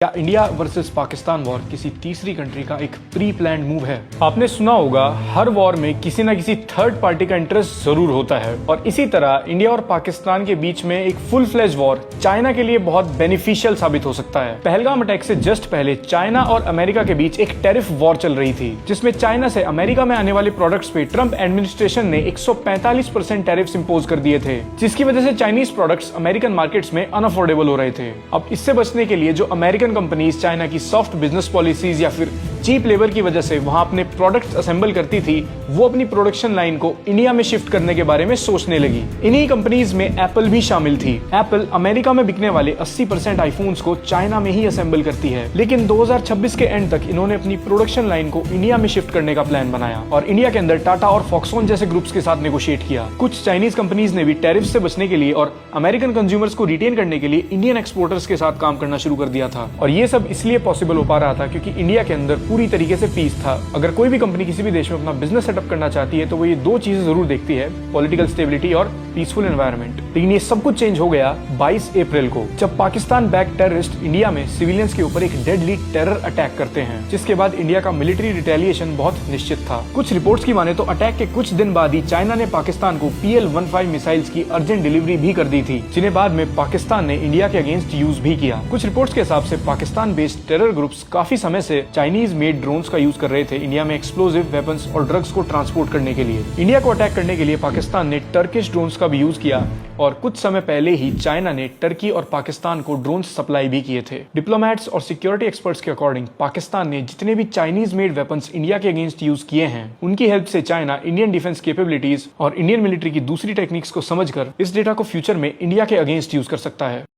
क्या India versus Pakistan war किसी तीसरी कंट्री का एक प्री प्लान्ड मूव है? आपने सुना होगा हर वॉर में किसी न किसी थर्ड पार्टी का इंटरेस्ट जरूर होता है और इसी तरह इंडिया और पाकिस्तान के बीच में एक फुल फ्लेज वॉर चाइना के लिए बहुत बेनिफिशियल साबित हो सकता है। पहलगाम अटैक से जस्ट पहले चाइना और अमेरिका के बीच एक टैरिफ वॉर चल रही थी, जिसमें चाइना से अमेरिका में आने वाले प्रोडक्ट्स पे ट्रम्प एडमिनिस्ट्रेशन ने 145% टैरिफ्स इंपोज कर दिए थे, जिसकी वजह से चाइनीज प्रोडक्ट्स अमेरिकन मार्केट्स में अनअफोर्डेबल हो रहे थे। अब इससे बचने के लिए जो अमेरिकन कंपनीज चाइना की सॉफ्ट बिजनेस पॉलिसीज या फिर चीप लेबर की वजह से वहां अपने प्रोडक्ट्स असेंबल करती थी, वो अपनी प्रोडक्शन लाइन को इंडिया में शिफ्ट करने के बारे में सोचने लगी। इन्हीं कंपनीज में एप्पल भी शामिल थी। एप्पल अमेरिका में बिकने वाले 80% आईफोन्स को चाइना में ही असेंबल करती है, लेकिन 2026 के एंड तक इन्होंने अपनी प्रोडक्शन लाइन को इंडिया में शिफ्ट करने का प्लान बनाया और इंडिया के अंदर टाटा और फॉक्सकॉन जैसे ग्रुप्स के साथ नेगोशिएट किया। कुछ चाइनीज कंपनीज ने भी टैरिफ से बचने के लिए और अमेरिकन कंज्यूमर्स को रिटेन करने के लिए इंडियन एक्सपोर्टर्स के साथ काम करना शुरू कर दिया था। और ये सब इसलिए पॉसिबल हो पा रहा था क्योंकि इंडिया के अंदर पूरी तरीके से पीस था। अगर कोई भी कंपनी किसी भी देश में अपना बिजनेस सेटअप करना चाहती है तो वो ये दो चीजें जरूर देखती है, पॉलिटिकल स्टेबिलिटी और पीसफुल एनवायरनमेंट। लेकिन ये सब कुछ चेंज हो गया 22 अप्रैल को, जब पाकिस्तान बैक टेररिस्ट इंडिया में सिविलियंस के ऊपर एक डेडली टेरर अटैक करते हैं, जिसके बाद इंडिया का मिलिट्री रिटेलिएशन बहुत निश्चित था। कुछ रिपोर्ट्स की माने तो अटैक के कुछ दिन बाद ही चाइना ने पाकिस्तान को PL-15 मिसाइल्स की अर्जेंट डिलीवरी भी कर दी थी, जिन्हें बाद में पाकिस्तान ने इंडिया के अगेंस्ट यूज भी किया। कुछ रिपोर्ट्स के हिसाब से पाकिस्तान बेस्ड टेरर ग्रुप्स काफी समय से चाइनीज मेड ड्रोन्स का यूज कर रहे थे इंडिया में एक्सप्लोजिव वेपन्स और ड्रग्स को ट्रांसपोर्ट करने के लिए। इंडिया को अटैक करने के लिए पाकिस्तान ने टर्किश ड्रोन्स का भी यूज किया और कुछ समय पहले ही चाइना ने टर्की और पाकिस्तान को ड्रोन्स सप्लाई भी किए थे। डिप्लोमेट्स और सिक्योरिटी एक्सपर्ट्स के अकॉर्डिंग पाकिस्तान ने जितने भी चाइनीज मेड वेपन्स इंडिया के अगेंस्ट यूज किए हैं, उनकी हेल्प से चाइना इंडियन डिफेंस कैपेबिलिटीज और इंडियन मिलिट्री की दूसरी टेक्निक्स को समझकर इस डेटा को फ्यूचर में इंडिया के अगेंस्ट यूज कर सकता है।